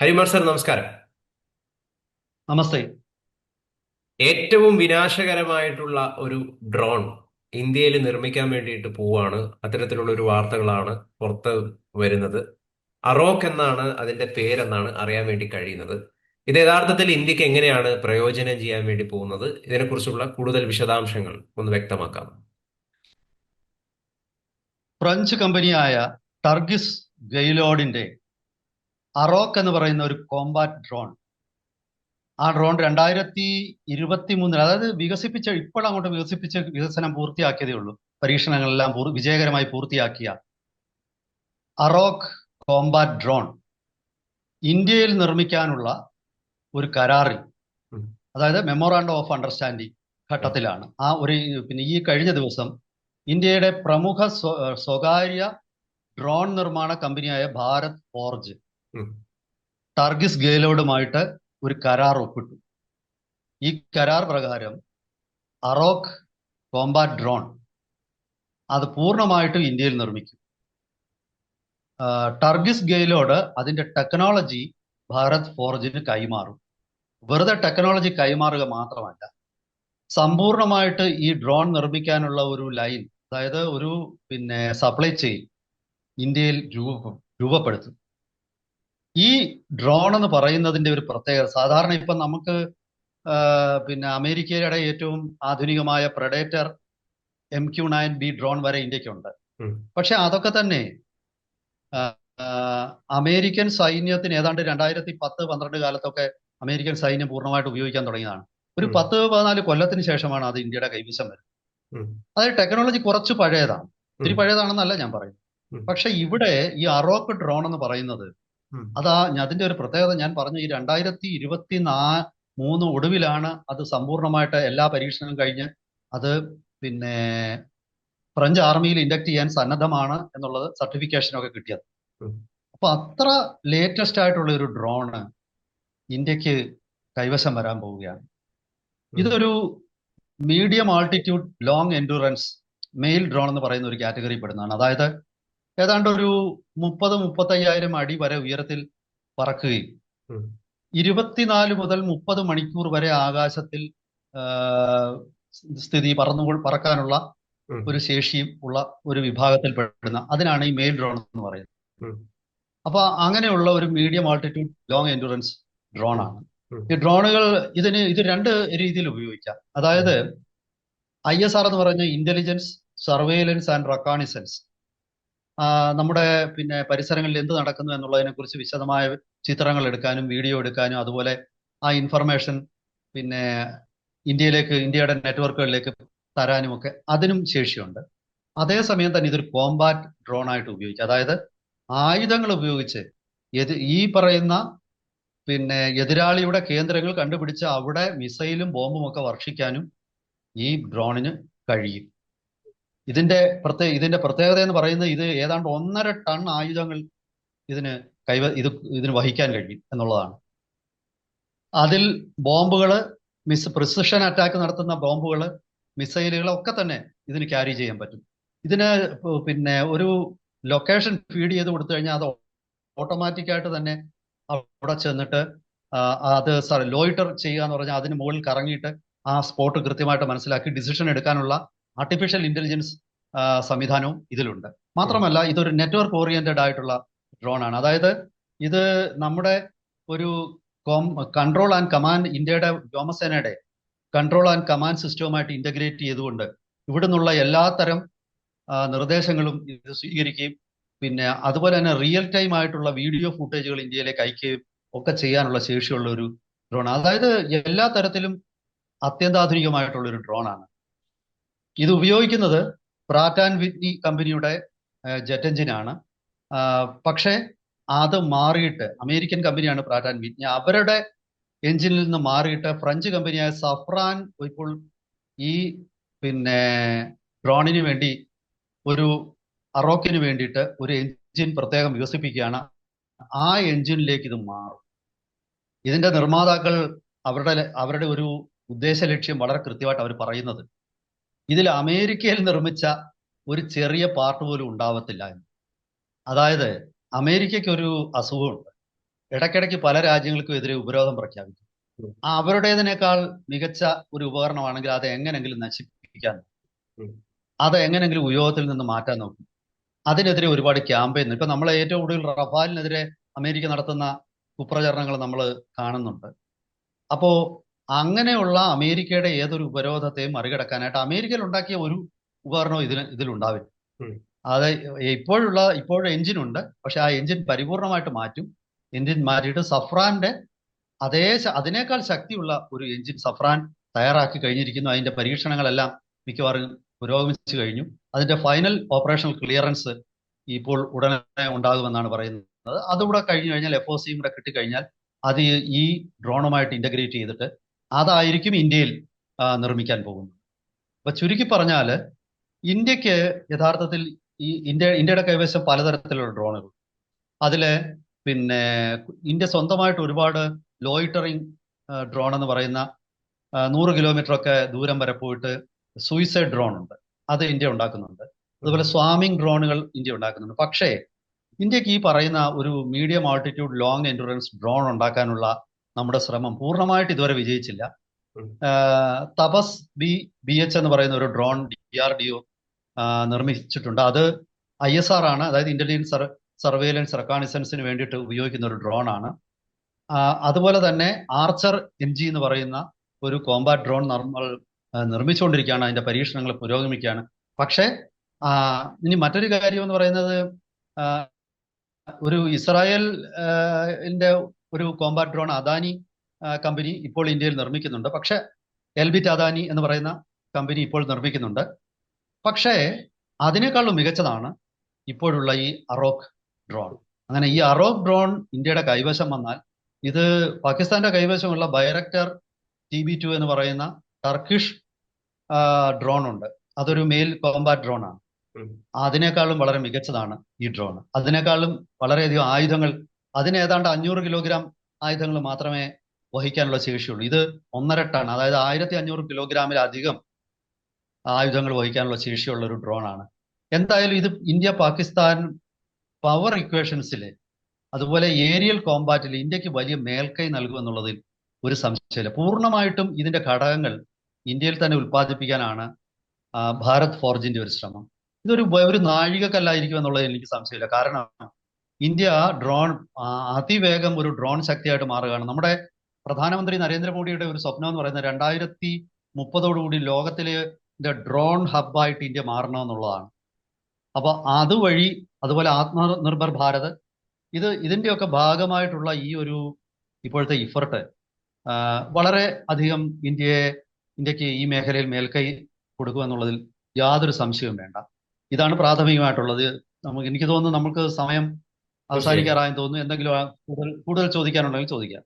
ഹരിമാർ sir, നമസ്കാരം. നമസ്തേ. ഏറ്റവും വിനാശകരമായിട്ടുള്ള ഒരു ഡ്രോൺ ഇന്ത്യയിൽ നിർമ്മിക്കാൻ വേണ്ടിയിട്ട് പോവാണ്. അത്തരത്തിലുള്ള ഒരു വാർത്തകളാണ് പുറത്ത് വരുന്നത്. അറോക്ക് എന്നാണ് അതിന്റെ പേരെന്നാണ് അറിയാൻ വേണ്ടി കഴിയുന്നത്. ഇത് യഥാർത്ഥത്തിൽ ഇന്ത്യക്ക് എങ്ങനെയാണ് പ്രയോജനം ചെയ്യാൻ വേണ്ടി പോകുന്നത്? ഇതിനെക്കുറിച്ചുള്ള കൂടുതൽ വിശദാംശങ്ങൾ ഒന്ന് വ്യക്തമാക്കാം. ഫ്രഞ്ച് കമ്പനിയായ ടർഗിസ് ഗെയ്ലോഡിന്റെ അറോക്ക് എന്ന് പറയുന്ന ഒരു കോമ്പാറ്റ് ഡ്രോൺ. ആ ഡ്രോൺ 2023 അതായത് ഇപ്പോഴങ്ങോട്ട് വികസനം പൂർത്തിയാക്കിയതേ ഉള്ളൂ. പരീക്ഷണങ്ങളെല്ലാം വിജയകരമായി പൂർത്തിയാക്കിയ അറോക്ക് കോമ്പാറ്റ് ഡ്രോൺ ഇന്ത്യയിൽ നിർമ്മിക്കാനുള്ള ഒരു കരാറിൽ, ഉം. അതായത് മെമ്മോറാണ്ടം ഓഫ് അണ്ടർസ്റ്റാൻഡിംഗ് ഘട്ടത്തിലാണ്. ഈ കഴിഞ്ഞ ദിവസം ഇന്ത്യയുടെ പ്രമുഖ സ്വകാര്യ ഡ്രോൺ നിർമ്മാണ കമ്പനിയായ ഭാരത് ഫോർജ് ഉം. ടർഗിസ് ഗെയ്ലോഡുമായിട്ട് ഒരു കരാർ ഒപ്പിട്ടു. ഈ കരാർ പ്രകാരം അറോക്ക് കോമ്പാറ്റ് ഡ്രോൺ അത് പൂർണ്ണമായിട്ടും ഇന്ത്യയിൽ നിർമ്മിക്കും. ടർഗിസ് ഗെയ്ലോഡ് അതിന്റെ ടെക്നോളജി ഭാരത് ഫോർജിന് കൈമാറും. വെറുതെ ടെക്നോളജി കൈമാറുക മാത്രമല്ല, സമ്പൂർണമായിട്ട് ഈ ഡ്രോൺ നിർമ്മിക്കാനുള്ള ഒരു ലൈൻ, അതായത് ഒരു സപ്ലൈ ചെയിൻ ഇന്ത്യയിൽ രൂപപ്പെടുത്തും. ഈ ഡ്രോൺ എന്ന് പറയുന്നതിന്റെ ഒരു പ്രത്യേകത, സാധാരണ ഇപ്പം നമുക്ക് അമേരിക്കയുടെ ഏറ്റവും ആധുനികമായ പ്രഡേറ്റർ MQ-9B ഡ്രോൺ വരെ ഇന്ത്യക്കുണ്ട്. ഉം. പക്ഷെ അതൊക്കെ തന്നെ അമേരിക്കൻ സൈന്യത്തിന് ഏതാണ്ട് 2010-12 കാലത്തൊക്കെ അമേരിക്കൻ സൈന്യം പൂർണ്ണമായിട്ട് ഉപയോഗിക്കാൻ തുടങ്ങിയതാണ്. ഒരു ഉം. 10-14 കൊല്ലത്തിന് ശേഷമാണ് അത് ഇന്ത്യയുടെ കൈവശം വരുന്നത്. ഉം. അതായത് ടെക്നോളജി കുറച്ച് പഴയതാണ്, ഉം. ഒത്തിരി പഴയതാണെന്നല്ല ഞാൻ പറയുന്നത്. ഉം. പക്ഷെ ഇവിടെ ഈ അറോക്ക് ഡ്രോൺ എന്ന് പറയുന്നത്, ഉം. അതിന്റെ ഒരു പ്രത്യേകത ഞാൻ പറഞ്ഞു. ഈ 2023 ഒടുവിലാണ് അത് സമ്പൂർണ്ണമായിട്ട് എല്ലാ പരീക്ഷണവും കഴിഞ്ഞ് അത് പിന്നെ ഫ്രഞ്ച് ആർമിയിൽ ഇൻഡക്ട് ചെയ്യാൻ സന്നദ്ധമാണ് എന്നുള്ളത് സർട്ടിഫിക്കേഷനൊക്കെ കിട്ടിയത്. ഉം. അപ്പൊ അത്ര ലേറ്റസ്റ്റ് ആയിട്ടുള്ള ഒരു ഡ്രോണ് ഇന്ത്യക്ക് കൈവശം വരാൻ പോവുകയാണ്. ഉം. ഇതൊരു medium altitude long endurance male drone എന്ന് പറയുന്ന ഒരു കാറ്റഗറി പെടുന്നതാണ്. അതായത് ഏതാണ്ട് ഒരു 30-35,000 അടി വരെ ഉയരത്തിൽ പറക്കുകയും ഉം. 24 മുതൽ 30 മണിക്കൂർ വരെ ആകാശത്തിൽ പറക്കാനുള്ള ഉം. ഒരു ശേഷിയും ഉള്ള ഒരു വിഭാഗത്തിൽ പെടുന്ന അതിനാണ് ഈ മെയിൽ ഡ്രോൺ എന്ന് പറയുന്നത്. ഉം. അപ്പൊ അങ്ങനെയുള്ള ഒരു medium altitude long endurance drone ഉം. ആണ്. ഉം. ഈ ഡ്രോണുകൾ ഇത് രണ്ട് രീതിയിൽ ഉപയോഗിക്കാം. അതായത് ISR എന്ന് പറഞ്ഞ ഇന്റലിജൻസ് സർവേലൻസ് ആൻഡ് റെക്കോണിസൻസ്, നമ്മുടെ പരിസരങ്ങളിൽ എന്ത് നടക്കുന്നു എന്നുള്ളതിനെ കുറിച്ച് വിശദമായ ചിത്രങ്ങൾ എടുക്കാനും വീഡിയോ എടുക്കാനും അതുപോലെ ആ ഇൻഫർമേഷൻ പിന്നെ ഇന്ത്യയുടെ നെറ്റ്വർക്കുകളിലേക്ക് തരാനും ഒക്കെ അതിനും ശേഷിയുണ്ട്. അതേസമയം തന്നെ ഇതൊരു കോമ്പാറ്റ് ഡ്രോൺ ആയിട്ട് ഉപയോഗിക്കുക, അതായത് ആയുധങ്ങൾ ഉപയോഗിച്ച് ഈ പറയുന്ന എതിരാളിയുടെ കേന്ദ്രങ്ങൾ കണ്ടുപിടിച്ച് അവിടെ മിസൈലും ബോംബും ഒക്കെ വർഷിക്കാനും ഈ ഡ്രോണിന് കഴിയും. ഇതിന്റെ പ്രത്യേകത എന്ന് പറയുന്നത്, ഇത് ഏതാണ്ട് 1.5 ടൺ ആയുധങ്ങൾ ഇതിന് ഇതിന് വഹിക്കാൻ കഴിയും എന്നുള്ളതാണ്. അതിൽ ബോംബുകള്, പ്രിസിഷൻ അറ്റാക്ക് നടത്തുന്ന ബോംബുകള്, മിസൈലുകൾ ഒക്കെ തന്നെ ഇതിന് ക്യാരി ചെയ്യാൻ പറ്റും. ഇതിന് ഒരു ലൊക്കേഷൻ ഫീഡ് ചെയ്ത് കൊടുത്തു കഴിഞ്ഞാൽ അത് ഓട്ടോമാറ്റിക്കായിട്ട് തന്നെ അവിടെ ചെന്നിട്ട് അത് ലോയിറ്റർ ചെയ്യുക എന്ന് പറഞ്ഞാൽ അതിന് മുകളിൽ കറങ്ങിയിട്ട് ആ സ്പോട്ട് കൃത്യമായിട്ട് മനസ്സിലാക്കി ഡിസിഷൻ എടുക്കാനുള്ള ആർട്ടിഫിഷ്യൽ ഇന്റലിജൻസ് സംവിധാനവും ഇതിലുണ്ട്. മാത്രമല്ല, ഇതൊരു നെറ്റ്വർക്ക് ഓറിയന്റഡ് ആയിട്ടുള്ള ഡ്രോൺ ആണ്. അതായത് ഇത് നമ്മുടെ ഒരു കൺട്രോൾ ആൻഡ് കമാൻഡ്, ഇന്ത്യയുടെ വ്യോമസേനയുടെ കൺട്രോൾ ആൻഡ് കമാൻഡ് സിസ്റ്റവുമായിട്ട് ഇന്റഗ്രേറ്റ് ചെയ്തുകൊണ്ട് ഇവിടെ നിന്നുള്ള എല്ലാത്തരം നിർദ്ദേശങ്ങളും ഇത് സ്വീകരിക്കുകയും അതുപോലെ തന്നെ റിയൽ ടൈം ആയിട്ടുള്ള വീഡിയോ ഫുട്ടേജുകൾ ഇന്ത്യയിലേക്ക് അയക്കുകയും ഒക്കെ ചെയ്യാനുള്ള ശേഷിയുള്ള ഒരു ഡ്രോൺ. അതായത് എല്ലാ തരത്തിലും അത്യന്താധുനികമായിട്ടുള്ള ഒരു ഡ്രോൺ ആണ്. ഇത് ഉപയോഗിക്കുന്നത് പ്രാറ്റ് ആൻഡ് വിറ്റ്നി കമ്പനിയുടെ ജെറ്റ് എഞ്ചിനാണ്. പക്ഷേ അത് മാറിയിട്ട് അമേരിക്കൻ കമ്പനിയാണ് പ്രാറ്റ് ആൻഡ് വിറ്റ്നി, അവരുടെ എഞ്ചിനിൽ നിന്ന് മാറിയിട്ട് ഫ്രഞ്ച് കമ്പനിയായ സഫ്രാൻ ഇപ്പോൾ ഈ ഡ്രോണിന് വേണ്ടി ഒരു അറോക്കിന് വേണ്ടിയിട്ട് ഒരു എഞ്ചിൻ പ്രത്യേകം വികസിപ്പിക്കുകയാണ്. ആ എഞ്ചിനിലേക്ക് ഇത് മാറും. ഇതിന്റെ നിർമ്മാതാക്കൾ അവരുടെ ഒരു ഉദ്ദേശ ലക്ഷ്യം വളരെ കൃത്യമായിട്ട് അവർ പറയുന്നത്, ഇതിൽ അമേരിക്കയിൽ നിർമ്മിച്ച ഒരു ചെറിയ പാർട്ട് പോലും ഉണ്ടാവത്തില്ല എന്ന്. അതായത് അമേരിക്കയ്ക്ക് ഒരു അസുഖമുണ്ട്. ഇടയ്ക്കിടയ്ക്ക് പല രാജ്യങ്ങൾക്കും എതിരെ ഉപരോധം പ്രഖ്യാപിക്കും. ഉം, അവരുടേതിനേക്കാൾ മികച്ച ഒരു ഉപകരണമാണെങ്കിൽ അത് എങ്ങനെങ്കിലും നശിപ്പിക്കാൻ, ഉം, അത് എങ്ങനെങ്കിലും ഉപയോഗത്തിൽ നിന്ന് മാറ്റാൻ നോക്കും. അതിനെതിരെ ഒരുപാട് ക്യാമ്പയിൻ, ഇപ്പൊ നമ്മൾ ഏറ്റവും കൂടുതൽ റഫാലിനെതിരെ അമേരിക്ക നടത്തുന്ന കുപ്രചരണങ്ങൾ നമ്മൾ കാണുന്നുണ്ട്. അപ്പോ അങ്ങനെയുള്ള അമേരിക്കയുടെ ഏതൊരു ഉപരോധത്തെയും മറികടക്കാനായിട്ട് അമേരിക്കയിൽ ഉണ്ടാക്കിയ ഒരു ഉപകരണവും ഇതിലുണ്ടാവില്ല. ഉം. അത് ഇപ്പോഴും എഞ്ചിനുണ്ട്, പക്ഷെ ആ എഞ്ചിൻ പരിപൂർണമായിട്ട് മാറ്റും. എഞ്ചിൻ മാറ്റിയിട്ട് സഫ്രാന്റെ അതിനേക്കാൾ ശക്തിയുള്ള ഒരു എഞ്ചിൻ സഫ്രാൻ തയ്യാറാക്കി കഴിഞ്ഞിരിക്കുന്നു. അതിന്റെ പരീക്ഷണങ്ങളെല്ലാം മിക്കവാറും പുരോഗമിച്ചു കഴിഞ്ഞു. അതിന്റെ ഫൈനൽ ഓപ്പറേഷണൽ ക്ലിയറൻസ് ഇപ്പോൾ ഉടനെ ഉണ്ടാകുമെന്നാണ് പറയുന്നത്. അതുകൂടെ കഴിഞ്ഞു കഴിഞ്ഞാൽ, FOCയും കൂടെ കിട്ടിക്കഴിഞ്ഞാൽ അത് ഈ ഡ്രോണുമായിട്ട് ഇന്റഗ്രേറ്റ് ചെയ്തിട്ട് അതായിരിക്കും ഇന്ത്യയിൽ നിർമ്മിക്കാൻ പോകുന്നത്. അപ്പൊ ചുരുക്കി പറഞ്ഞാല് ഇന്ത്യക്ക് യഥാർത്ഥത്തിൽ ഇന്ത്യയുടെ കൈവശം പലതരത്തിലുള്ള ഡ്രോണുകൾ. അതില് പിന്നെ ഇന്ത്യ സ്വന്തമായിട്ട് ഒരുപാട് ലോയിറ്ററിങ് ഡ്രോൺ എന്ന് പറയുന്ന 100 കിലോമീറ്റർ ഒക്കെ ദൂരം വരെ പോയിട്ട് സൂയിസൈഡ് ഡ്രോൺ ഉണ്ട്, അത് ഇന്ത്യ ഉണ്ടാക്കുന്നുണ്ട്. അതുപോലെ സ്വാമിംഗ് ഡ്രോണുകൾ ഇന്ത്യ ഉണ്ടാക്കുന്നുണ്ട്. പക്ഷേ ഇന്ത്യക്ക് ഈ പറയുന്ന ഒരു medium altitude long endurance drone ഉണ്ടാക്കാനുള്ള നമ്മുടെ ശ്രമം പൂർണ്ണമായിട്ട് ഇതുവരെ വിജയിച്ചില്ല. ഉം. തപസ് BH എന്ന് പറയുന്ന ഒരു ഡ്രോൺ DRDO നിർമ്മിച്ചിട്ടുണ്ട്. അത് ISR ആണ്, അതായത് ഇന്റലിജൻസ് സർവേലൻസ് റെക്കോണിസൻസിന് വേണ്ടിയിട്ട് ഉപയോഗിക്കുന്ന ഒരു ഡ്രോൺ ആണ്. അതുപോലെ തന്നെ ആർച്ചർ MG എന്ന് പറയുന്ന ഒരു കോമ്പാറ്റ് ഡ്രോൺ നമ്മൾ നിർമ്മിച്ചുകൊണ്ടിരിക്കുകയാണ്. അതിന്റെ പരീക്ഷണങ്ങൾ പുരോഗമിക്കുകയാണ്. പക്ഷേ ഇനി മറ്റൊരു കാര്യം എന്ന് പറയുന്നത്, ഒരു ഇസ്രായേലിന്റെ ഒരു കോമ്പാറ്റ് ഡ്രോൺ അദാനി കമ്പനി ഇപ്പോൾ ഇന്ത്യയിൽ നിർമ്മിക്കുന്നുണ്ട്. പക്ഷെ എൽബിറ്റ് അദാനി എന്ന് പറയുന്ന കമ്പനി ഇപ്പോൾ നിർമ്മിക്കുന്നുണ്ട്. പക്ഷേ അതിനേക്കാളും മികച്ചതാണ് ഇപ്പോഴുള്ള ഈ അറോക്ക് ഡ്രോൺ. അങ്ങനെ ഈ അറോക്ക് ഡ്രോൺ ഇന്ത്യയുടെ കൈവശം വന്നാൽ, ഇത് പാകിസ്ഥാന്റെ കൈവശമുള്ള ബൈറക്ടർ TB2 എന്ന് പറയുന്ന ടർക്കിഷ് ഡ്രോൺ ഉണ്ട്. അതൊരു മെയിൽ കോമ്പാറ്റ് ഡ്രോൺ ആണ്. ഉം. അതിനേക്കാളും വളരെ മികച്ചതാണ് ഈ ഡ്രോൺ. അതിനേക്കാളും വളരെയധികം ആയുധങ്ങൾ, അതിന് ഏതാണ്ട് 500 കിലോഗ്രാം ആയുധങ്ങൾ മാത്രമേ വഹിക്കാനുള്ള ശേഷിയുള്ളൂ. ഇത് 1.5 ടൺ, അതായത് 1500 കിലോഗ്രാമിലധികം ആയുധങ്ങൾ വഹിക്കാനുള്ള ശേഷിയുള്ള ഒരു ഡ്രോൺ ആണ്. എന്തായാലും ഇത് ഇന്ത്യ പാകിസ്ഥാൻ പവർ ഇക്വേഷൻസിൽ, അതുപോലെ ഏരിയൽ കോമ്പാറ്റിൽ ഇന്ത്യക്ക് വലിയ മേൽക്കൈ നൽകുമെന്നുള്ളതിൽ ഒരു സംശയമില്ല. പൂർണ്ണമായിട്ടും ഇതിന്റെ ഘടകങ്ങൾ ഇന്ത്യയിൽ തന്നെ ഉൽപ്പാദിപ്പിക്കാനാണ് ഭാരത് ഫോർജിന്റെ ഒരു ശ്രമം. ഒരു നാഴികക്കല്ലായിരിക്കും എന്നുള്ളത് എനിക്ക് സംശയമില്ല. കാരണം ഇന്ത്യ ഡ്രോൺ അതിവേഗം ഒരു ഡ്രോൺ ശക്തിയായിട്ട് മാറുകയാണ്. നമ്മുടെ പ്രധാനമന്ത്രി നരേന്ദ്രമോദിയുടെ ഒരു സ്വപ്നം എന്ന് പറയുന്നത് 2030 ലോകത്തിലെ ഡ്രോൺ ഹബ്ബായിട്ട് ഇന്ത്യ മാറണമെന്നുള്ളതാണ്. അപ്പൊ അതുവഴി, അതുപോലെ ആത്മനിർഭർ ഭാരത്, ഇതിന്റെയൊക്കെ ഭാഗമായിട്ടുള്ള ഈ ഒരു ഇപ്പോഴത്തെ ഇഫർട്ട് വളരെ അധികം ഇന്ത്യക്ക് ഈ മേഖലയിൽ മേൽക്കൈ കൊടുക്കുമെന്നുള്ളതിൽ യാതൊരു സംശയവും വേണ്ട. ഇതാണ് പ്രാഥമികമായിട്ടുള്ളത്. എനിക്ക് തോന്നുന്നു നമുക്ക് സമയം അവസാനിക്കാറായെന്ന് തോന്നുന്നു. എന്തെങ്കിലും കൂടുതൽ ചോദിക്കാനുണ്ടെങ്കിൽ ചോദിക്കാം.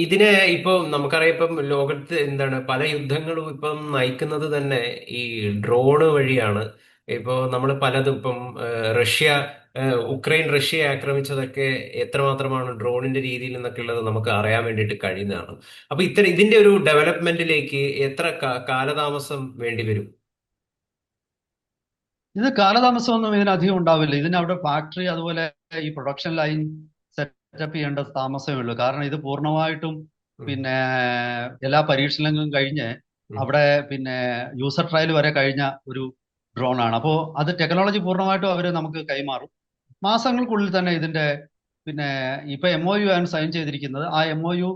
ഇതിനെ ഇപ്പൊ നമുക്കറിയാം, ഇപ്പം ലോകത്ത് എന്താണ് പല യുദ്ധങ്ങളും ഇപ്പം നയിക്കുന്നത് തന്നെ ഈ ഡ്രോണ് വഴിയാണ്. ഇപ്പോ നമ്മൾ പലതും ഇപ്പം റഷ്യയെ ആക്രമിച്ചതൊക്കെ എത്രമാത്രമാണ് ഡ്രോണിന്റെ രീതിയിൽ എന്നൊക്കെ ഉള്ളത് നമുക്ക് അറിയാൻ വേണ്ടിയിട്ട് കഴിയുന്നതാണ്. അപ്പൊ ഇതിന്റെ ഒരു ഡെവലപ്മെന്റിലേക്ക് എത്ര കാലതാമസം വേണ്ടി വരും? ഇത് കാലതാമസമൊന്നും ഇതിനധികം ഉണ്ടാവില്ല. അവിടെ ഫാക്ടറി, അതുപോലെ ഈ പ്രൊഡക്ഷൻ ലൈൻ സെറ്റപ്പ് ചെയ്യേണ്ട താമസമേ ഉള്ളൂ. കാരണം ഇത് പൂർണ്ണമായിട്ടും പിന്നെ എല്ലാ പരീക്ഷണങ്ങളും കഴിഞ്ഞ് അവിടെ പിന്നെ യൂസർ ട്രയൽ വരെ കഴിഞ്ഞ ഒരു ഡ്രോൺ ആണ്. അപ്പോൾ അത് ടെക്നോളജി പൂർണ്ണമായിട്ടും അവർ നമുക്ക് കൈമാറും. മാസങ്ങൾക്കുള്ളിൽ തന്നെ ഇതിന്റെ പിന്നെ ഇപ്പൊ MOU ആണ് സൈൻ ചെയ്തിരിക്കുന്നത്. ആ MOU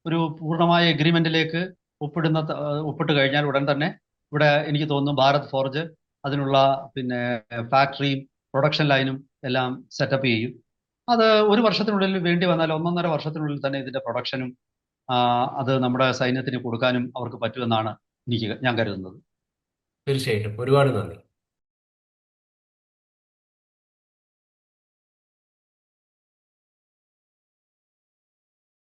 ഒരു പൂർണ്ണമായ എഗ്രിമെന്റിലേക്ക് ഒപ്പിട്ട് കഴിഞ്ഞാൽ ഉടൻ തന്നെ ഇവിടെ എനിക്ക് തോന്നുന്നു ഭാരത് ഫോർജ് അതിനുള്ള പിന്നെ ഫാക്ടറിയും പ്രൊഡക്ഷൻ ലൈനും എല്ലാം സെറ്റപ്പ് ചെയ്യും. അത് ഒരു വർഷത്തിനുള്ളിൽ വേണ്ടി വന്നാൽ 1.5 വർഷത്തിനുള്ളിൽ തന്നെ ഇതിന്റെ പ്രൊഡക്ഷനും അത് നമ്മുടെ സൈന്യത്തിന് കൊടുക്കാനും അവർക്ക് പറ്റുമെന്നാണ് ഞാൻ കരുതുന്നത്. തീർച്ചയായിട്ടും. ഒരുപാട് നന്ദി.